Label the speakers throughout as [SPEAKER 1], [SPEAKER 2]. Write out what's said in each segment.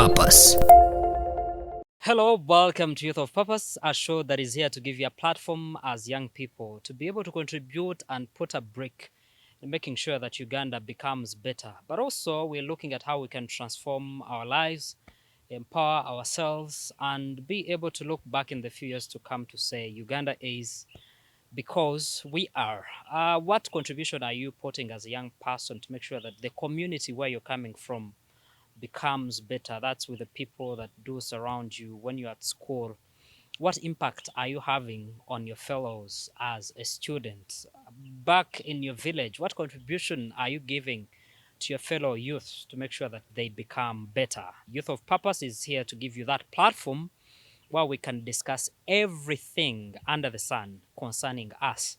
[SPEAKER 1] Purpose.
[SPEAKER 2] Hello, welcome to Youth of Purpose, a show that is here to give you a platform as young people to be able to contribute and put a brick in making sure that Uganda becomes better. But also, we're looking at how we can transform our lives, empower ourselves, and be able to look back in the few years to come to say Uganda is because we are. What contribution are you putting as a young person to make sure that the community where you're coming from becomes better? That's with the people that do surround you when you're at school. What impact are you having on your fellows as a student? Back in your village, what contribution are you giving to your fellow youth to make sure that they become better? Youth of Purpose is here to give you that platform where we can discuss everything under the sun concerning us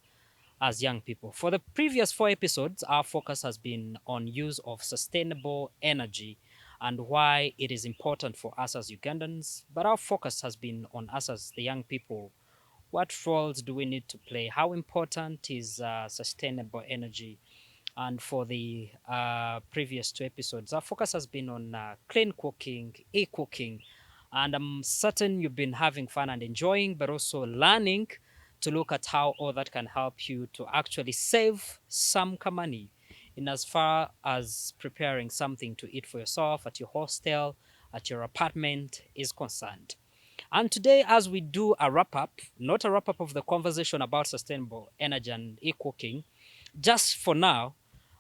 [SPEAKER 2] as young people. For the previous 4 episodes, our focus has been on use of sustainable energy and why it is important for us as Ugandans. But our focus has been on us as the young people. What roles do we need to play? How important is sustainable energy? And for the previous 2 episodes, our focus has been on clean cooking, e-cooking, and I'm certain you've been having fun and enjoying, but also learning to look at how all that can help you to actually save some money in as far as preparing something to eat for yourself at your hostel, at your apartment is concerned. And today, as we do a wrap up, not a wrap up of the conversation about sustainable energy and e-cooking, just for now,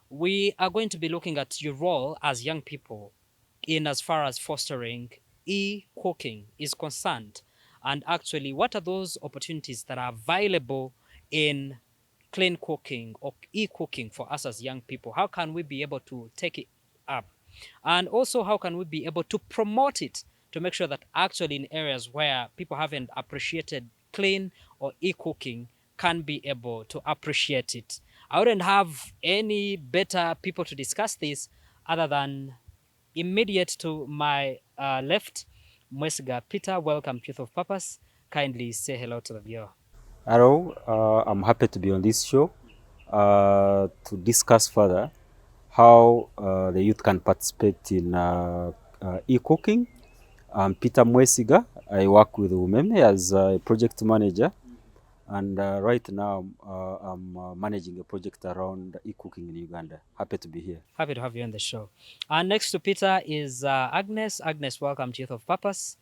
[SPEAKER 2] we are going to be looking at your role as young people in as far as fostering e-cooking is concerned. And actually, what are those opportunities that are available in clean cooking or e-cooking for us as young people? How can we be able to take it up? And also, how can we be able to promote it to make sure that actually in areas where people haven't appreciated clean or e-cooking can be able to appreciate it? I wouldn't have any better people to discuss this other than immediate to my left, Mwesiga Peter. Welcome to Youth of Purpose. Kindly say hello to the viewer.
[SPEAKER 3] Hello, I'm happy to be on this show to discuss further how the youth can participate in e-cooking. I'm Peter Mwesiga. I work with Umeme as a project manager, and right now I'm managing a project around e-cooking in Uganda. Happy to be here.
[SPEAKER 2] Happy to have you on the show. And next to Peter is Agnes. Agnes, welcome to Youth of Purpose.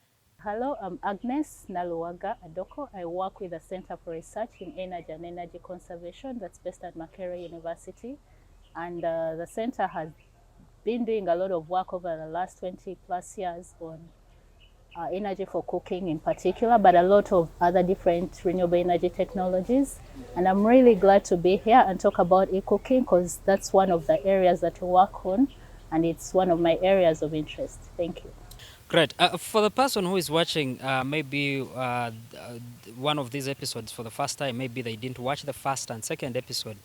[SPEAKER 4] Hello, I'm Agnes Naluwaga Adoko. I work with the Center for Research in Energy and Energy Conservation that's based at Makerere University. And the center has been doing a lot of work over the last 20 plus years on energy for cooking in particular, but a lot of other different renewable energy technologies. And I'm really glad to be here and talk about e-cooking because that's one of the areas that we work on, and it's one of my areas of interest. Thank you.
[SPEAKER 2] Great. For the person who is watching maybe one of these episodes for the first time, maybe they didn't watch the first and second episode,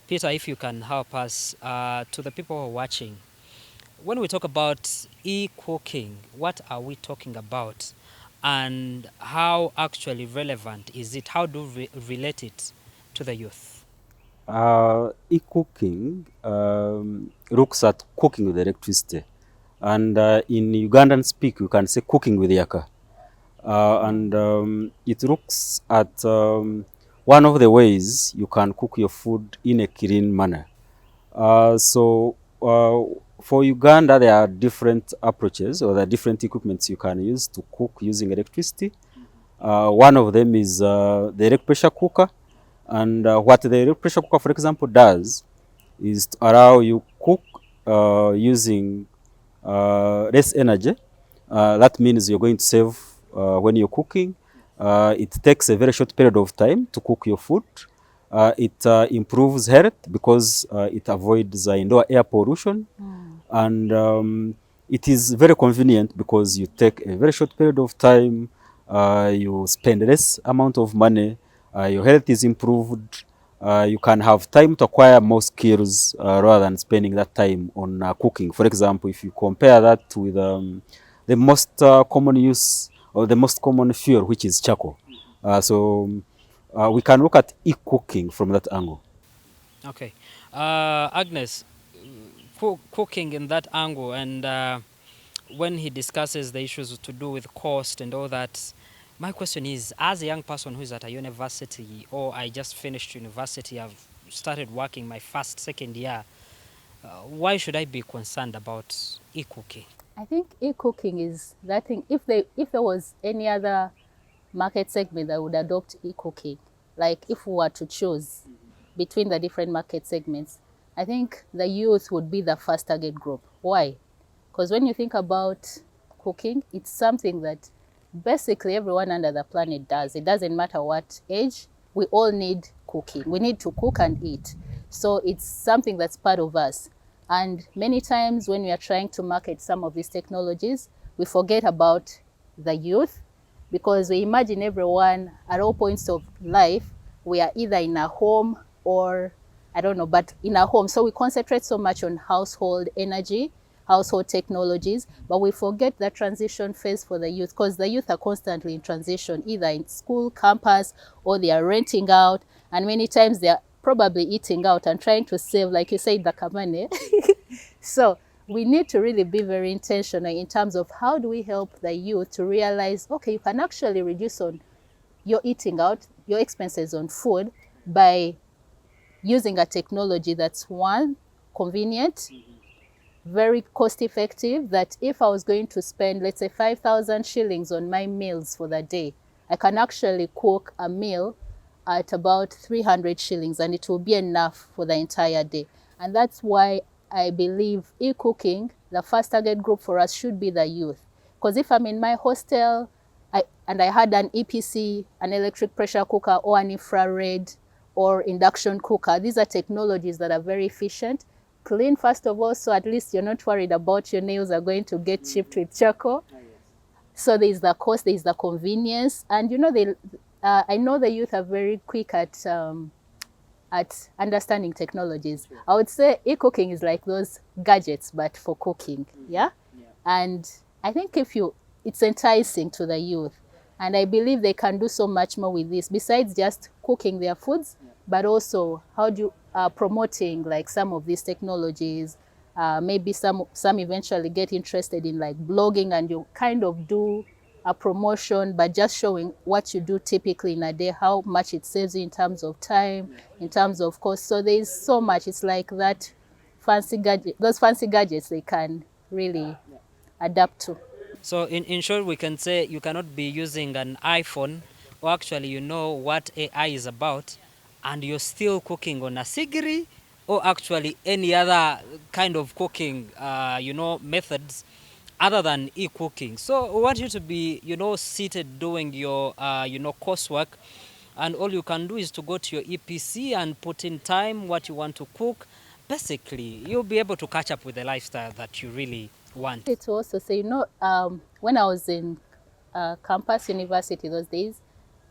[SPEAKER 2] Peter, if you can help us to the people who are watching, when we talk about e-cooking, what are we talking about? And how actually relevant is it? How do we relate it to the youth?
[SPEAKER 3] E-cooking looks at cooking with electricity. And in Ugandan speak, you can say cooking with yaka. And it looks at one of the ways you can cook your food in a clean manner. So for Uganda, there are different approaches or there are different equipments you can use to cook using electricity. One of them is the electric pressure cooker. And what the electric pressure cooker, for example, does is to allow you cook using less energy. That means you're going to save when you're cooking. It takes a very short period of time to cook your food. It improves health because it avoids indoor air pollution. And it is very convenient because you take a very short period of time, you spend less amount of money, your health is improved, you can have time to acquire more skills rather than spending that time on cooking. For example, if you compare that with the most common use or the most common fuel, which is charcoal. So we can look at e-cooking from that angle.
[SPEAKER 2] Okay. Agnes, cooking in that angle, and when he discusses the issues to do with cost and all that, my question is, as a young person who is at a university, or I just finished university, I've started working my first, second year, why should I be concerned about e-cooking?
[SPEAKER 4] I think e-cooking is that thing. If there was any other market segment that would adopt e-cooking, like if we were to choose between the different market segments, I think the youth would be the first target group. Why? Because when you think about cooking, it's something that basically everyone under the planet does. It doesn't matter what age, we all need cooking. We need to cook and eat. So it's something that's part of us. And many times when we are trying to market some of these technologies, we forget about the youth, because we imagine everyone at all points of life, we are either in a home or I don't know, but in a home. So we concentrate so much on household energy, household technologies, but we forget the transition phase for the youth, because the youth are constantly in transition, either in school, campus, or they are renting out. And many times they are probably eating out and trying to save, like you said, the kamane. So we need to really be very intentional in terms of how do we help the youth to realize, okay, you can actually reduce on your eating out, your expenses on food by using a technology that's one, convenient, very cost effective, that if I was going to spend, let's say, 5,000 shillings on my meals for the day, I can actually cook a meal at about 300 shillings and it will be enough for the entire day. And that's why I believe e-cooking, the first target group for us should be the youth. Because if I'm in my hostel and I had an EPC, an electric pressure cooker, or an infrared or induction cooker, these are technologies that are very efficient. Clean, first of all, so at least you're not worried about your nails are going to get chipped with charcoal. So there's the cost, there's the convenience, and you know, I know the youth are very quick at understanding technologies. I would say e-cooking is like those gadgets, but for cooking, yeah? And I think it's enticing to the youth. And I believe they can do so much more with this, besides just cooking their foods, but also how do you promoting like some of these technologies. Maybe some eventually get interested in like blogging, and you kind of do a promotion, but just showing what you do typically in a day, how much it saves you in terms of time, in terms of cost. So there's so much. It's like that fancy gadget, those fancy gadgets they can really adapt to.
[SPEAKER 2] So in short, we can say you cannot be using an iPhone, or actually you know what AI is about, and you're still cooking on a sigiri, or actually any other kind of cooking, methods other than e-cooking. So we want you to be, seated doing your, coursework, and all you can do is to go to your EPC and put in time what you want to cook. Basically, you'll be able to catch up with the lifestyle that you really want.
[SPEAKER 4] To also say, when I was in campus university those days,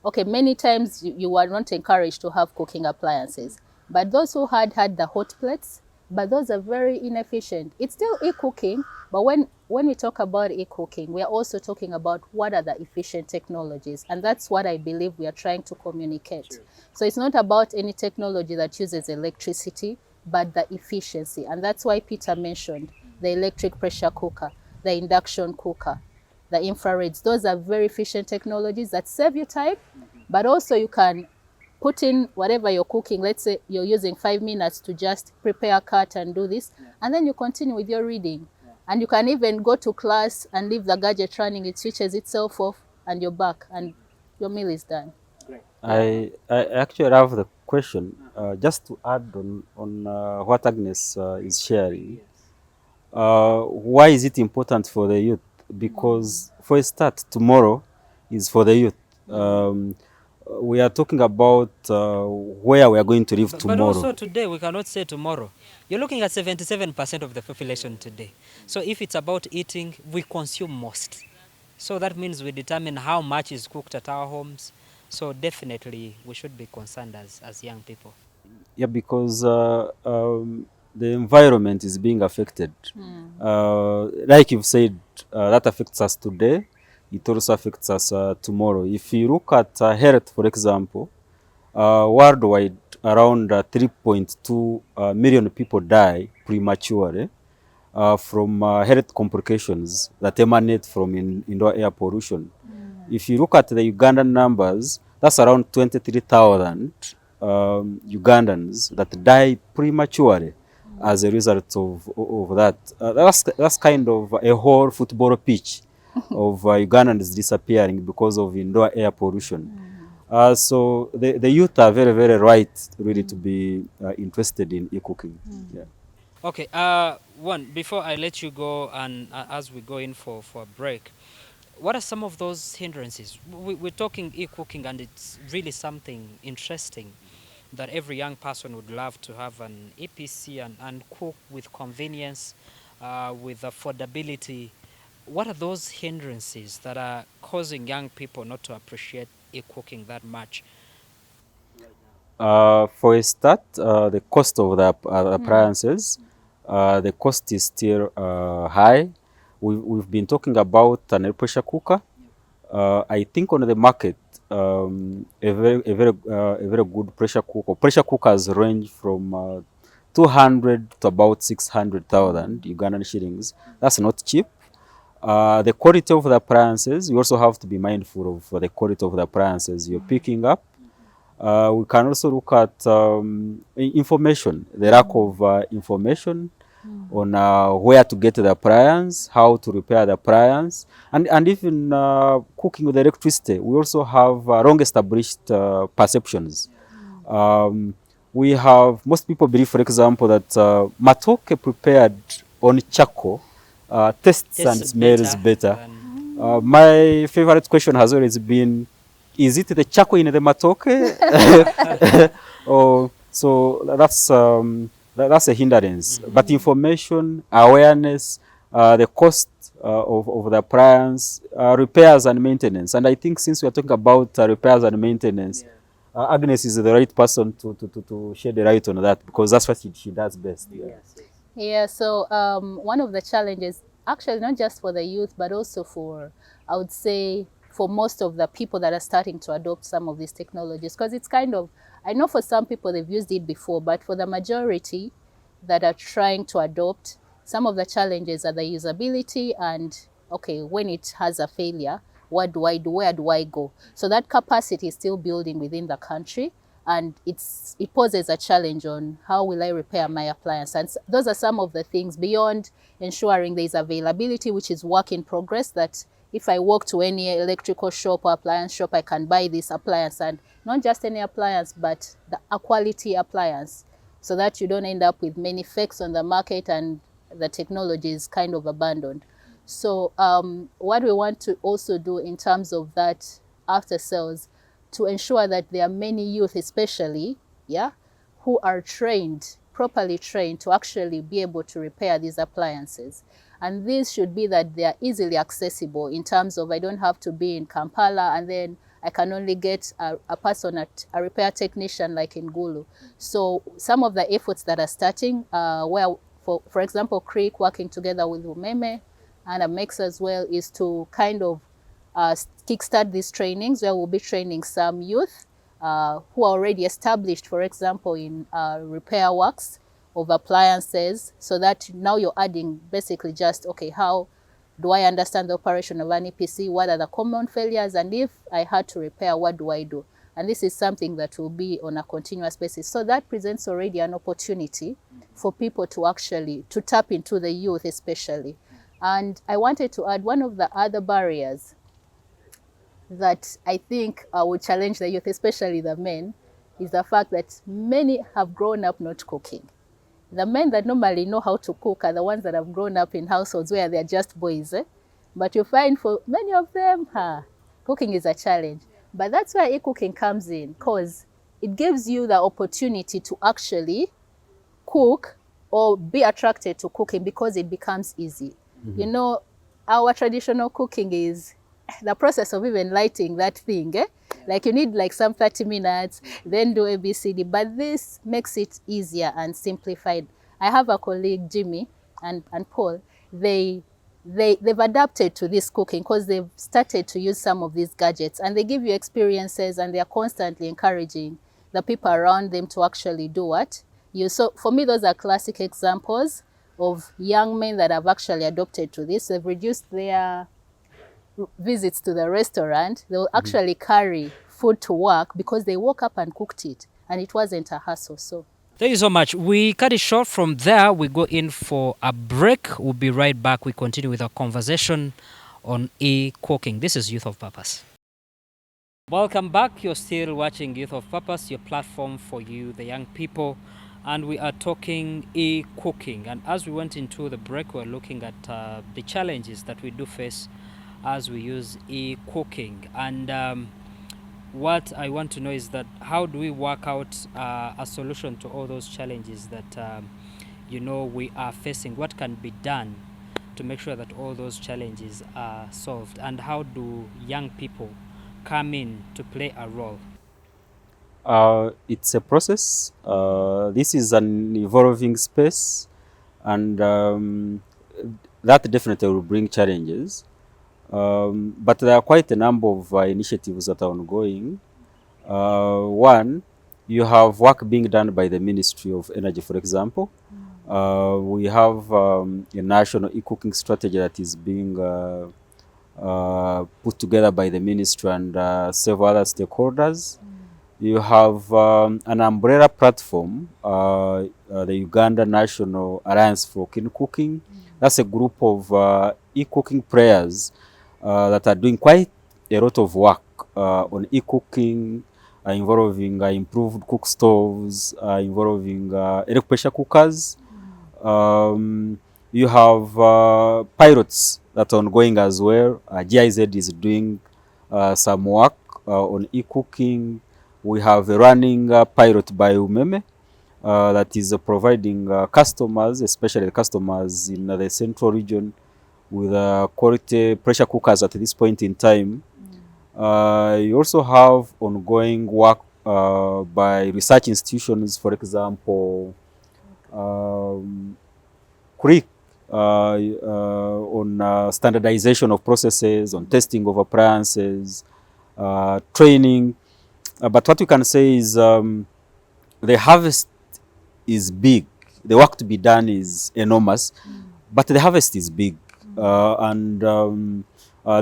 [SPEAKER 4] okay, many times you were not encouraged to have cooking appliances. But those who had the hot plates, but those are very inefficient. It's still e-cooking, but when we talk about e-cooking, we are also talking about what are the efficient technologies. And that's what I believe we are trying to communicate. Sure. So it's not about any technology that uses electricity, but the efficiency. And that's why Peter mentioned the electric pressure cooker, the induction cooker, the infrareds. Those are very efficient technologies that save you time, but also you can put in whatever you're cooking. Let's say you're using 5 minutes to just prepare, cut, and do this, and then you continue with your reading. And you can even go to class and leave the gadget running. It switches itself off, and you're back, and your meal is done.
[SPEAKER 3] I actually have the question, just to add on what Agnes is sharing. Why is it important for the youth? Because for a start, tomorrow is for the youth. We are talking about where we are going to live tomorrow.
[SPEAKER 2] But also today, we cannot say tomorrow. You're looking at 77% of the population today. So if it's about eating, we consume most. So that means we determine how much is cooked at our homes. So definitely we should be concerned as young people.
[SPEAKER 3] Yeah, because the environment is being affected. Like you've said, that affects us today. It also affects us tomorrow. If you look at health, for example, worldwide, around 3.2 million people die prematurely from health complications that emanate from indoor air pollution. If you look at the Ugandan numbers, that's around 23,000 Ugandans that die prematurely as a result of that. That's kind of a whole football pitch of Ugandans disappearing because of indoor air pollution. So the youth are very, very right really to be interested in e-cooking. Yeah.
[SPEAKER 2] Okay, one, before I let you go and as we go in for a break, what are some of those hindrances? We're talking e-cooking, and it's really something interesting that every young person would love to have an EPC and cook with convenience, with affordability. What are those hindrances that are causing young people not to appreciate e-cooking that much?
[SPEAKER 3] For a start, the cost of the appliances, the cost is still high. We've been talking about an air pressure cooker. I think on the market, a very good pressure cooker. Pressure cookers range from 200 to about 600,000 Ugandan shillings. That's not cheap. The quality of the appliances, you also have to be mindful of the quality of the appliances you're picking up. We can also look at information, the lack of information on where to get the appliance, how to repair the appliance, and even cooking with electricity. We also have long established perceptions. We have, most people believe, for example, that matoke prepared on charcoal tastes and smells better. My favorite question has always been, is it the charcoal in the matoke? So that's a hindrance. But information, awareness, the cost of the appliance, repairs and maintenance. And I think since we are talking about repairs and maintenance, Agnes is the right person to shed the light on that, because that's what she does best.
[SPEAKER 4] Yeah, so one of the challenges, actually not just for the youth, but also for, I would say, for most of the people that are starting to adopt some of these technologies, because it's kind of, I know for some people they've used it before, but for the majority that are trying to adopt, some of the challenges are the usability and, okay, when it has a failure, what do I do? Where do I go? So that capacity is still building within the country, and it poses a challenge on how will I repair my appliance. And those are some of the things beyond ensuring there is availability, which is work in progress, that if I walk to any electrical shop or appliance shop, I can buy this appliance, and not just any appliance, but a quality appliance, so that you don't end up with many fakes on the market and the technology is kind of abandoned. So what we want to also do in terms of that after sales, to ensure that there are many youth especially, who are trained, properly trained, to actually be able to repair these appliances. And this should be that they are easily accessible in terms of, I don't have to be in Kampala and then I can only get a person, a repair technician like in Gulu. So some of the efforts that are starting, where, for example, Creek working together with Umeme and Amex as well, is to kind of kickstart these trainings, where we'll be training some youth who are already established, for example, in repair works of appliances, so that now you're adding basically just, okay, how do I understand the operation of an EPC? What are the common failures? And if I had to repair, what do I do? And this is something that will be on a continuous basis. So that presents already an opportunity for people to actually, to tap into the youth especially. And I wanted to add, one of the other barriers that I think would challenge the youth, especially the men, is the fact that many have grown up not cooking. The men that normally know how to cook are the ones that have grown up in households where they're just boys. But you find for many of them, cooking is a challenge. But that's where e-cooking comes in, because it gives you the opportunity to actually cook or be attracted to cooking, because it becomes easy. Mm-hmm. You know, our traditional cooking is the process of even lighting that thing, like you need like some 30 minutes, then do ABCD, but this makes it easier and simplified. I have a colleague, Jimmy and Paul, they've adapted to this cooking because they've started to use some of these gadgets, and they give you experiences, and they're constantly encouraging the people around them to actually do what you. So for me, those are classic examples of young men that have actually adopted to this. They've reduced their visits to the restaurant. They'll actually carry food to work because they woke up and cooked it, and it wasn't a hassle. So
[SPEAKER 2] Thank you so much. We cut it short from there. We go in for a break. We'll be right back. We continue with our conversation on e-cooking. This is Youth of Purpose. Welcome back. You're still watching Youth of Purpose, your platform for you, the young people. And we are talking e-cooking. And as we went into the break, we're looking at the challenges that we do face as we use e-cooking. And what I want to know is that how do we work out a solution to all those challenges that we are facing? What can be done to make sure that all those challenges are solved? And how do young people come in to play a role?
[SPEAKER 3] It's a process. This is an evolving space, and that definitely will bring challenges. But there are quite a number of initiatives that are ongoing. One, you have work being done by the Ministry of Energy, for example. We have a national e-cooking strategy that is being put together by the ministry and several other stakeholders. You have an umbrella platform, the Uganda National Alliance for Clean Cooking. That's a group of e-cooking players that are doing quite a lot of work on e-cooking, involving improved cook stoves, involving electric pressure cookers. You have pilots that are ongoing as well. GIZ is doing some work on e-cooking. We have a running pilot by Umeme that is providing customers, especially customers in the central region, with quality pressure cookers at this point in time. You also have ongoing work by research institutions, for example, CRIC, on standardization of processes, on testing of appliances, training. But what you can say is the harvest is big. The work to be done is enormous, but the harvest is big. And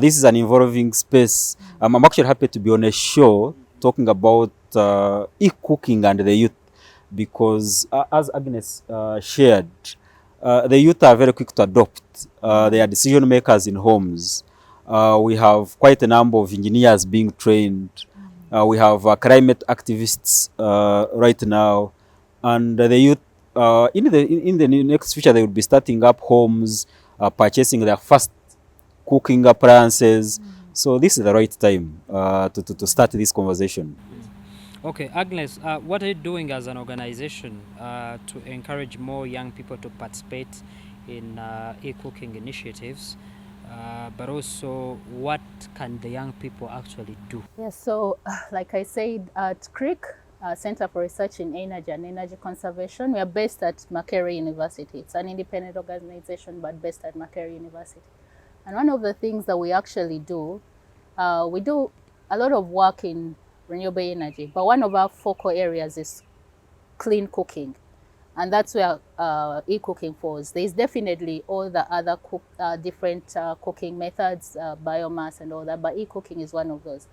[SPEAKER 3] this is an evolving space. I'm actually happy to be on a show talking about e-cooking and the youth, because as Agnes shared, the youth are very quick to adopt. They are decision makers in homes. We have quite a number of engineers being trained. We have climate activists right now, and the youth in the next future they will be starting up homes, purchasing their first cooking appliances. So this is the right time to start this conversation.
[SPEAKER 2] Okay, Agnes, what are you doing as an organization to encourage more young people to participate in e-cooking initiatives? But also, what can the young people actually do?
[SPEAKER 4] yes, so like I said, at CRIC, Center for Research in Energy and Energy Conservation, we are based at Makerere University. It's an independent organization, but based at Makerere University. And one of the things that we actually do, we do a lot of work in renewable energy, but one of our focal areas is clean cooking. And that's where e-cooking falls. There's definitely all the other different cooking methods, biomass and all that, but e-cooking is one of those.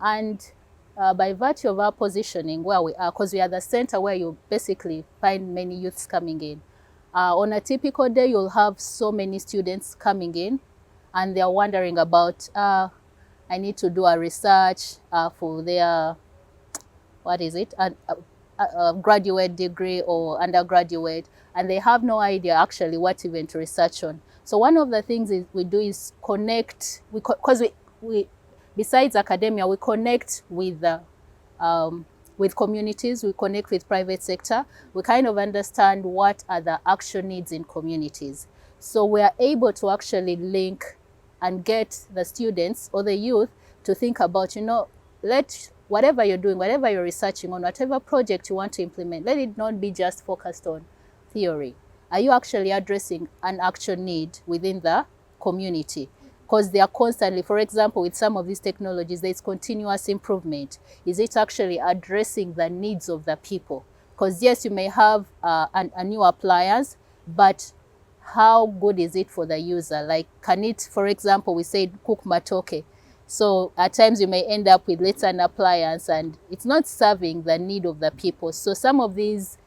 [SPEAKER 4] And by virtue of our positioning where we are, because we are the center where you basically find many youths coming in. On a typical day, you'll have so many students coming in, and they're wondering about, I need to do a research for their, a graduate degree or undergraduate, and they have no idea actually what even to research on. So one of the things we do is connect, because we besides academia, we connect with communities, we connect with private sector, we kind of understand what are the action needs in communities. So we are able to actually link and get the students or the youth to think about, whatever you're doing, whatever you're researching on, whatever project you want to implement, let it not be just focused on theory. Are you actually addressing an action need within the community? Because they are constantly, for example, with some of these technologies, there's continuous improvement. Is it actually addressing the needs of the people? Because yes, you may have a new appliance, but how good is it for the user? Like, can it, for example, we said cook matoke. So at times you may end up with, let's say, an appliance and it's not serving the need of the people. So some of these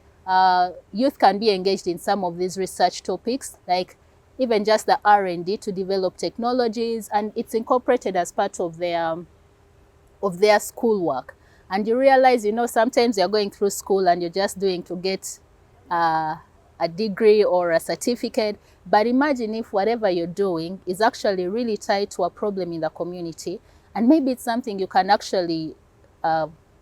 [SPEAKER 4] youth can be engaged in some of these research topics, like even just the R&D to develop technologies, and it's incorporated as part of their schoolwork. And you realize, you know, sometimes you're going through school and you're just doing to get a degree or a certificate. But imagine if whatever you're doing is actually really tied to a problem in the community, and maybe it's something you can actually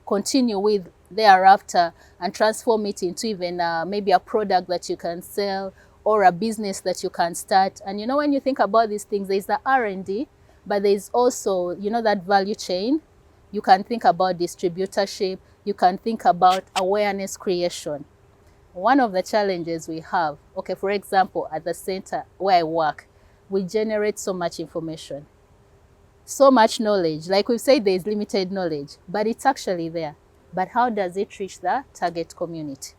[SPEAKER 4] continue with thereafter and transform it into even maybe a product that you can sell or a business that you can start. And you know, when you think about these things, there's the R&D, but there's also, you know, that value chain. You can think about distributorship. You can think about awareness creation. One of the challenges we have, okay, for example, at the center where I work, we generate so much information, so much knowledge. Like we've said, there's limited knowledge, but it's actually there. But how does it reach the target community?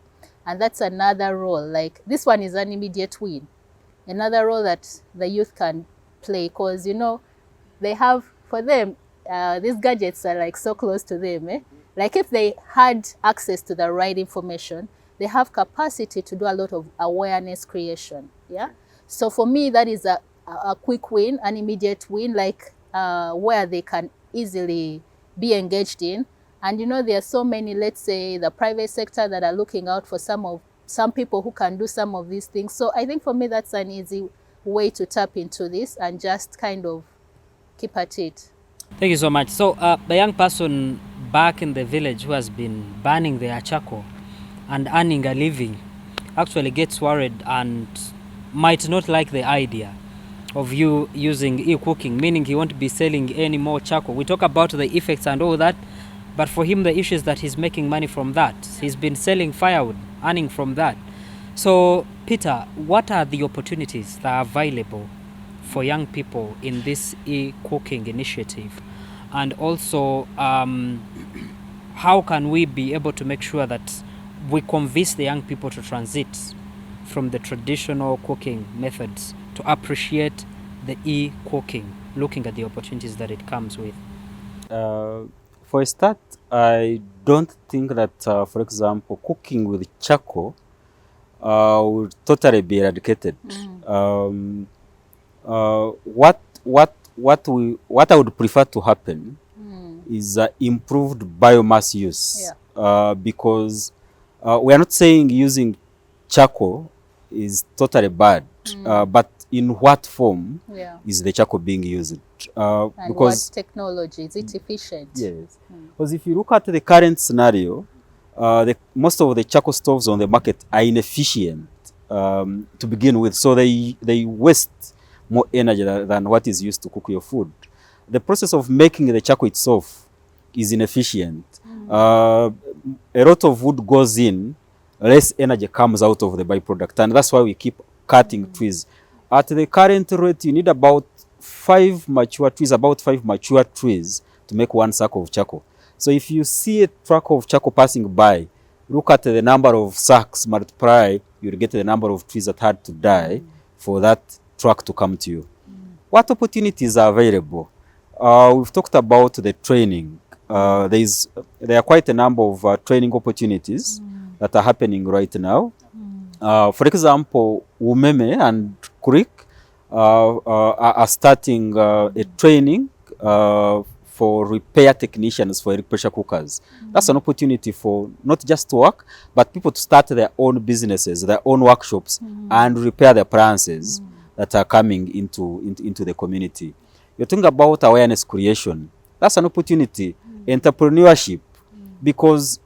[SPEAKER 4] And that's another role. Like, this one is an immediate win. Another role that the youth can play, because, you know, they have, for them, these gadgets are like so close to them. Like, if they had access to the right information, they have capacity to do a lot of awareness creation. Yeah. So for me, that is a quick win, an immediate win, like where they can easily be engaged in. And you know, there are so many, let's say, the private sector that are looking out for some people who can do some of these things. So I think for me, that's an easy way to tap into this and just kind of keep at it.
[SPEAKER 2] Thank you so much. So the young person back in the village who has been burning their charcoal and earning a living actually gets worried and might not like the idea of you using e-cooking, meaning he won't be selling any more charcoal. We talk about the effects and all that, but for him the issue is that he's making money from that. He's been selling firewood, earning from that. So Peter, what are the opportunities that are available for young people in this e-cooking initiative? And also, how can we be able to make sure that we convince the young people to transit from the traditional cooking methods to appreciate the e-cooking, looking at the opportunities that it comes with?
[SPEAKER 3] For a start, I don't think that, for example, cooking with charcoal would totally be eradicated. What I would prefer to happen is improved biomass use. Yeah. Because we are not saying using charcoal is totally bad, but in what form is the charcoal being used?
[SPEAKER 4] And because what technology? Is it efficient?
[SPEAKER 3] Yes. Because if you look at the current scenario, most of the charcoal stoves on the market are inefficient to begin with, so they waste more energy than what is used to cook your food. The process of making the charcoal itself is inefficient. A lot of wood goes in, less energy comes out of the byproduct, and that's why we keep cutting trees. At the current rate, you need about 5 mature trees to make 1 sack of charcoal. So if you see a truck of charcoal passing by, look at the number of sacks, multiply, you'll get the number of trees that had to die for that truck to come to you. What opportunities are available? We've talked about the training. There are quite a number of training opportunities that are happening right now. For example, Umeme and Kurik are starting a training for repair technicians for electric pressure cookers. That's an opportunity for not just to work, but people to start their own businesses, their own workshops, and repair the appliances that are coming into the community. You're talking about awareness creation. That's an opportunity. Entrepreneurship, because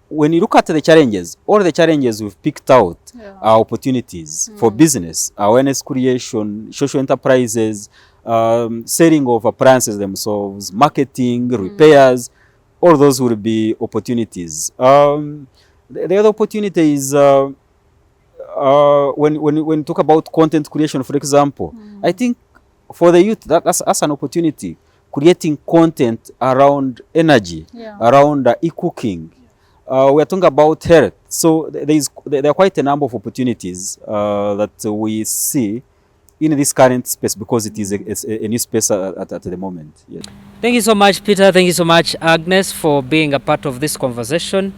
[SPEAKER 3] when you look at the challenges, all the challenges we've picked out are opportunities for business, awareness creation, social enterprises, selling of appliances themselves, marketing, repairs, all those will be opportunities. The other opportunity is when you talk about content creation, for example, I think for the youth, that's an opportunity. Creating content around energy, around e-cooking. We are talking about health. So there are quite a number of opportunities that we see in this current space, because it is a new space at the moment. Yes.
[SPEAKER 2] Thank you so much, Peter. Thank you so much, Agnes, for being a part of this conversation.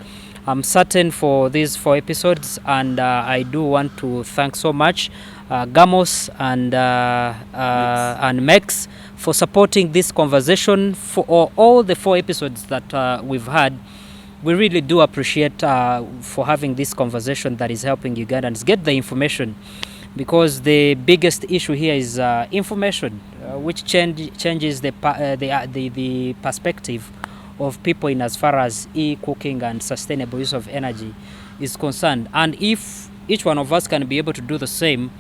[SPEAKER 2] I'm certain for these 4 episodes, and I do want to thank so much Gamos and Mex for supporting this conversation for all the 4 episodes that we've had. We really do appreciate for having this conversation that is helping Ugandans get the information, because the biggest issue here is information, which changes the perspective of people in as far as e-cooking and sustainable use of energy is concerned. And if each one of us can be able to do the same,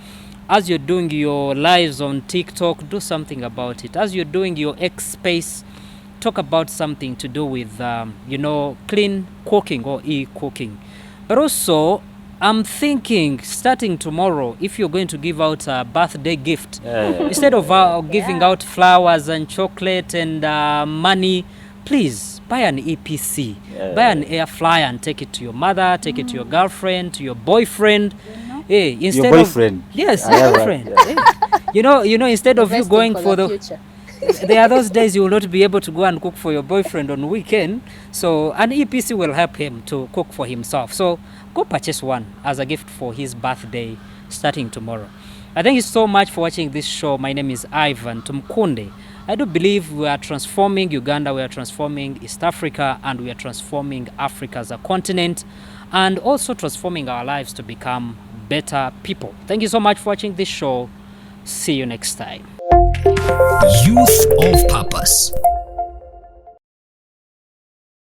[SPEAKER 2] as you're doing your lives on TikTok, do something about it. As you're doing your X space, talk about something to do with clean cooking or e-cooking. But also, I'm thinking starting tomorrow, if you're going to give out a birthday gift, instead of giving out flowers and chocolate and money, please buy an EPC, buy an air fryer and take it to your mother, take it to your girlfriend, to your boyfriend. Hey, instead
[SPEAKER 3] your boyfriend.
[SPEAKER 2] Yes, your boyfriend. Hey. Instead of you going for the future. There are those days you will not be able to go and cook for your boyfriend on weekend, so an EPC will help him to cook for himself. So go purchase one as a gift for his birthday starting tomorrow. I thank you so much for watching this show. My name is Ivan Tumkunde. I do believe we are transforming Uganda, we are transforming East Africa, and we are transforming Africa as a continent, and also transforming our lives to become better people. Thank you so much for watching this show. See you next time.
[SPEAKER 1] Youth of Purpose.